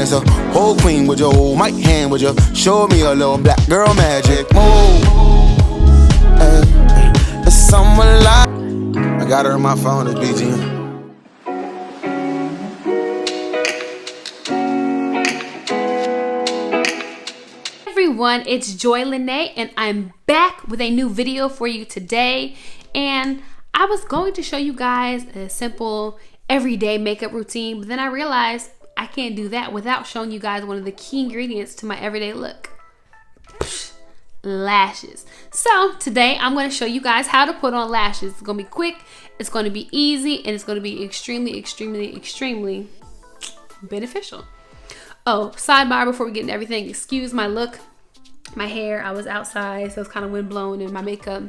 It's a whole queen with your old mic hand. Would you show me a little black girl magic? Move. Hey, it's someone like I got her on my phone. It's BG. Everyone, it's Joy Lene and I'm back with a new video for you today. And I was going to show you guys a simple everyday makeup routine, but then I realized I can't do that without showing you guys one of the key ingredients to my everyday look. Lashes. So today I'm going to show you guys how to put on lashes. It's going to be quick, it's going to be easy, and it's going to be extremely beneficial. Oh, sidebar before we get into everything, excuse my look, my hair. I was outside, so it's kind of wind blown, and my makeup,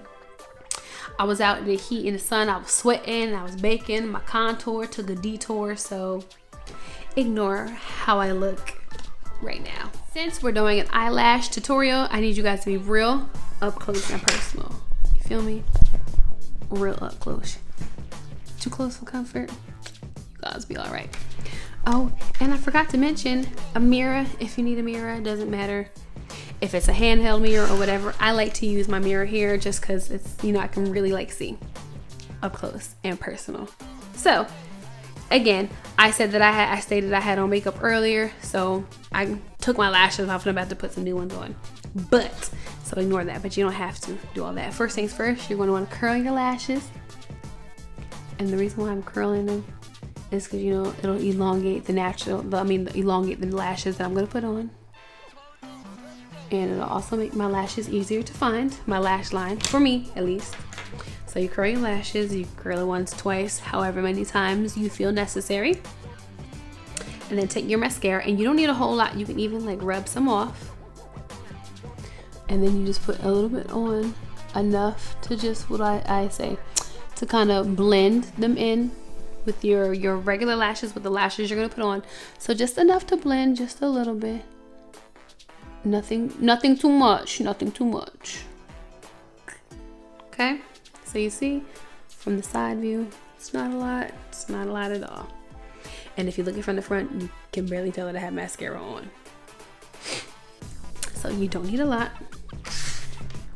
I was out in the heat in the sun. I was sweating, I was baking. My contour took a detour, so ignore how I look right now. Since we're doing an eyelash tutorial, I need you guys to be real up close and personal. You feel me? Real up close. Too close for comfort? You guys be all right. Oh, and I forgot to mention a mirror. If you need a mirror, it doesn't matter if it's a handheld mirror or whatever. I like to use my mirror here just because it's, you know, I can really like see up close and personal. So again, I said that I stated I had on makeup earlier, so I took my lashes off and I'm about to put some new ones on. But, so ignore that, but you don't have to do all that. First things first, you're going to want to curl your lashes. And the reason why I'm curling them is because, you know, it'll elongate elongate the lashes that I'm going to put on. And it'll also make my lashes easier to find, my lash line, for me at least. So you curl your lashes, you curl it once, twice, however many times you feel necessary. And then take your mascara, and you don't need a whole lot. You can even like rub some off. And then you just put a little bit on, enough to just, what I say, to kind of blend them in with your regular lashes, with the lashes you're gonna put on. So just enough to blend, just a little bit. Nothing too much, nothing too much. Okay, so you see from the side view, it's not a lot, it's not a lot at all. And if you're looking from the front, you can barely tell that I have mascara on. So you don't need a lot.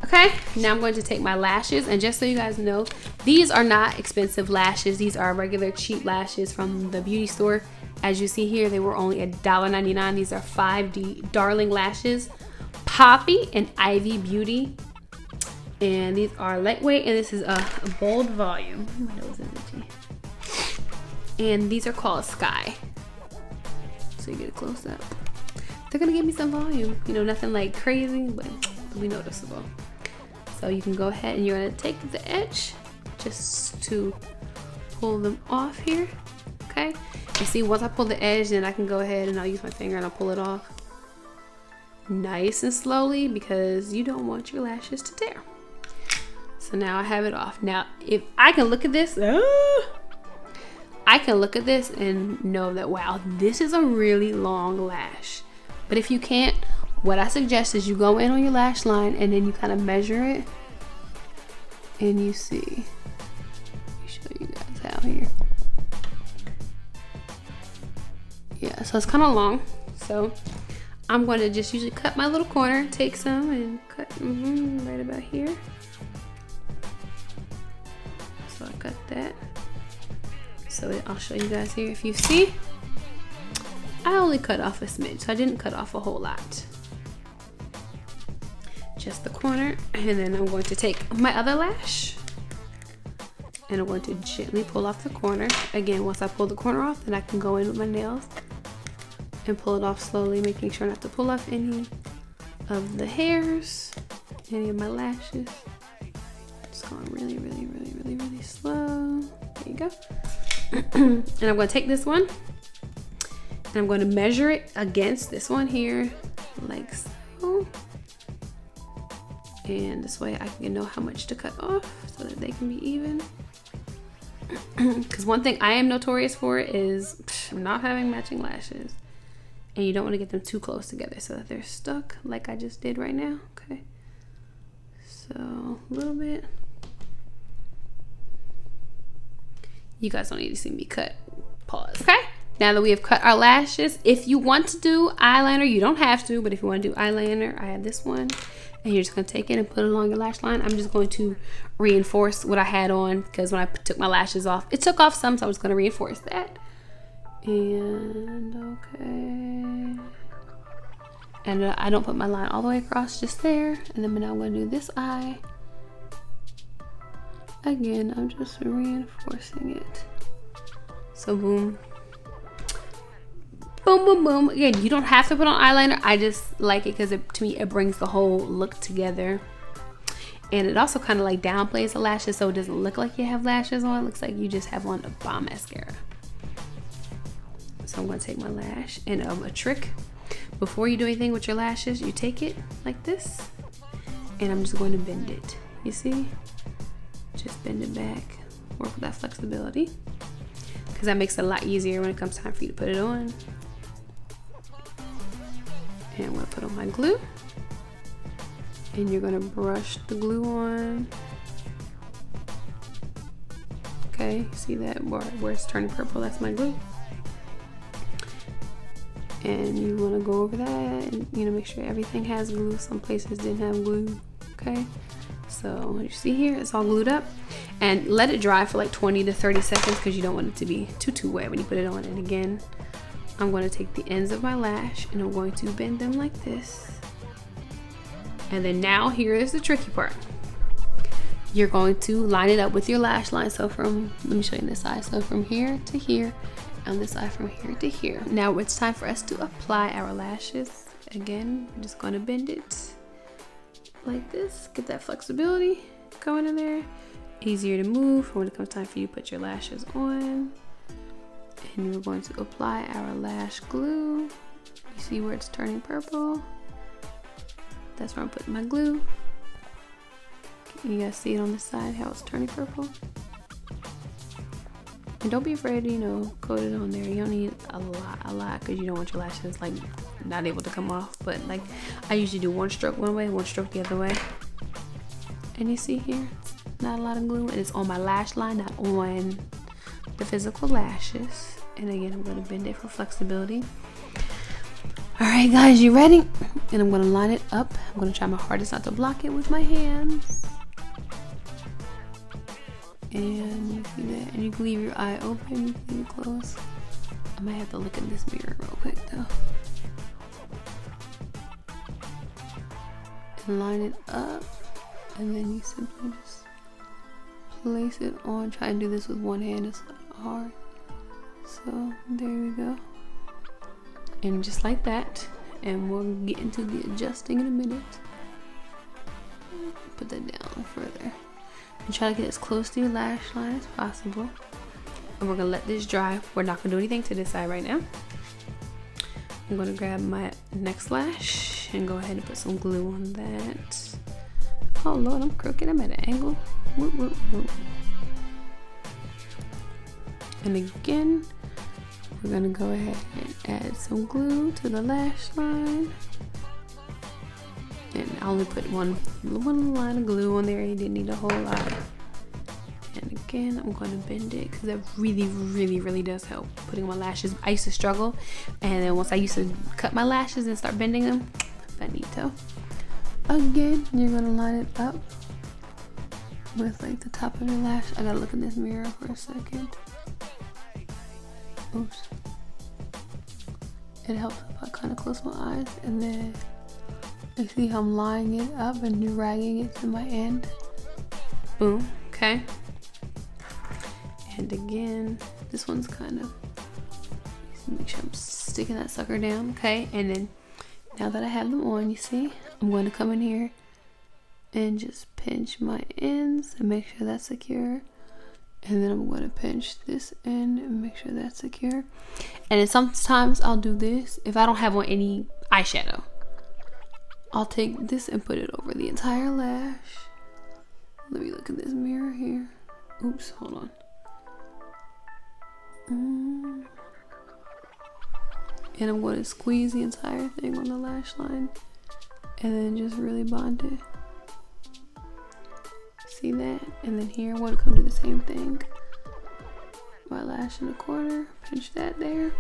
Okay, now I'm going to take my lashes, and just so you guys know, these are not expensive lashes. These are regular cheap lashes from the beauty store. As you see here, they were only $1.99. These are 5D Darling lashes, Poppy and Ivy Beauty. And these are lightweight, and this is a bold volume. My nose is itchy. And these are called Sky. So you get a close up. They're gonna give me some volume. You know, nothing like crazy, but it'll be noticeable. So you can go ahead and you're gonna take the edge just to pull them off here. Okay. You see, once I pull the edge, then I can go ahead and I'll use my finger and I'll pull it off nice and slowly, because you don't want your lashes to tear. So now I have it off. Now, if I can look at this, I can look at this and know that, wow, this is a really long lash. But if you can't, what I suggest is you go in on your lash line and then you kind of measure it, and you see. Let me show you guys how here. Yeah, so it's kind of long. So I'm going to just usually cut my little corner, take some and cut right about here. So I cut that. So I'll show you guys here. If you see, I only cut off a smidge, so I didn't cut off a whole lot. Just the corner, and then I'm going to take my other lash and I'm going to gently pull off the corner. Again, once I pull the corner off, then I can go in with my nails and pull it off slowly, making sure not to pull off any of the hairs, any of my lashes. Just going really slow. There you go. And I'm going to take this one and I'm going to measure it against this one here, like so. And this way I can know how much to cut off so that they can be even. Because one thing I am notorious for is not having matching lashes. And you don't want to get them too close together so that they're stuck like I just did right now. Okay. So a little bit. You guys don't need to see me cut. Pause. Okay. Now that we have cut our lashes, if you want to do eyeliner, you don't have to, but if you want to do eyeliner, I have this one. And you're just going to take it and put it along your lash line. I'm just going to reinforce what I had on because when I took my lashes off, it took off some, so I'm just going to reinforce that. And okay. And I don't put my line all the way across, just there. And then now I'm going to do this eye. Again, I'm just reinforcing it. So boom. Boom, boom, boom. Again, you don't have to put on eyeliner. I just like it because to me, it brings the whole look together. And it also kind of like downplays the lashes so it doesn't look like you have lashes on. It looks like you just have on a bomb mascara. So I'm going to take my lash and a trick. Before you do anything with your lashes, you take it like this. And I'm just going to bend it. You see? Just bend it back. Work with that flexibility. Because that makes it a lot easier when it comes time for you to put it on. And I'm going to put on my glue. And you're going to brush the glue on. Okay, see that where it's turning purple? That's my glue. And you want to go over that and make sure everything has glue. Some places didn't have glue. Okay, so you see here it's all glued up. And let it dry for like 20 to 30 seconds because you don't want it to be too wet when you put it on. And again, I'm going to take the ends of my lash and I'm going to bend them like this. And then now here is the tricky part. You're going to line it up with your lash line. So let me show you this side. So from here to here, and this side from here to here. Now it's time for us to apply our lashes. Again, we're just going to bend it like this. Get that flexibility going in there. Easier to move when it comes time for you to put your lashes on. And we're going to apply our lash glue. You see where it's turning purple? That's where I'm putting my glue. You guys see it on the side how it's turning purple? And don't be afraid to, coat it on there. You don't need a lot because you don't want your lashes like not able to come off. But like I usually do one stroke one way, one stroke the other way. And you see here, it's not a lot of glue and it's on my lash line, not on the physical lashes. And again, I'm going to bend it for flexibility. All right, guys, you ready? And I'm going to line it up. I'm going to try my hardest not to block it with my hands. And you see that, and you can leave your eye open, you can leave it closed. I might have to look in this mirror real quick though. And line it up, and then you simply just place it on. Try and do this with one hand, it's hard. So there we go. And just like that, and we'll get into the adjusting in a minute. Put that down further. And try to get as close to your lash line as possible. And we're gonna let this dry. We're not gonna do anything to this side right now. I'm gonna grab my next lash and go ahead and put some glue on that. Oh Lord, I'm crooked, I'm at an angle. Whoop, whoop, whoop. And again, we're gonna go ahead and add some glue to the lash line. And I only put one line of glue on there. You didn't need a whole lot. And again, I'm going to bend it because that really does help putting my lashes. I used to struggle, and then once I used to cut my lashes and start bending them, finito. Again, you're going to line it up with like the top of your lash. I gotta look in this mirror for a second. Oops. It helps if I kind of close my eyes, and then you see how I'm lining it up and dragging it to my end. Boom. Okay. And again, this one's kind of, make sure I'm sticking that sucker down. Okay. And then now that I have them on, you see, I'm going to come in here and just pinch my ends and make sure that's secure. And then I'm going to pinch this end and make sure that's secure. And then sometimes I'll do this if I don't have on any eyeshadow. I'll take this and put it over the entire lash. Let me look in this mirror here. Oops, hold on. And I'm going to squeeze the entire thing on the lash line and then just really bond it. See that? And then here I want to come do the same thing. Eyelash in the corner, pinch that there.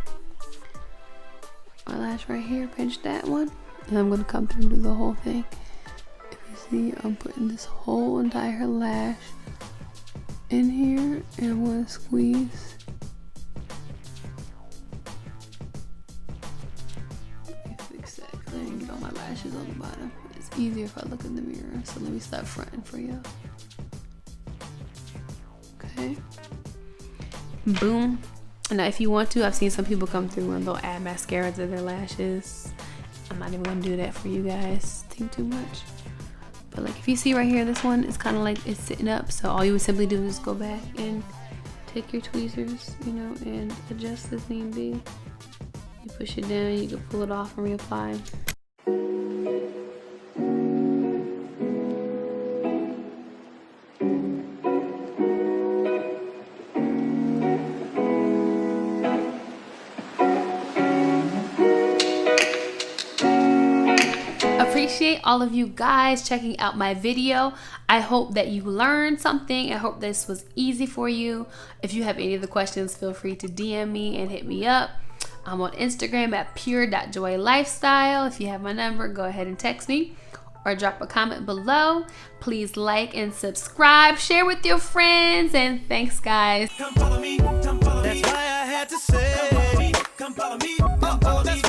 Eyelash right here, pinch that one. And I'm gonna come through and do the whole thing. If you see, I'm putting this whole entire lash in here, and I'm gonna squeeze. Fix that thing, get all my lashes on the bottom. It's easier if I look in the mirror, so let me start fronting for you. Okay. Boom. Now if you want to, I've seen some people come through and they'll add mascara to their lashes. I'm not even gonna do that for you guys. Think too much. But like if you see right here, this one is kind of like it's sitting up, so all you would simply do is go back and take your tweezers, you know, and adjust as need be. You push it down, you can pull it off and reapply. Appreciate all of you guys checking out my video. I hope that you learned something. I hope this was easy for you. If you have any other questions, feel free to DM me and hit me up. I'm on Instagram at pure.joylifestyle. If you have my number, go ahead and text me or drop a comment below. Please like and subscribe, share with your friends, and thanks guys. Come follow me, come follow me. That's why I had to say, come follow me.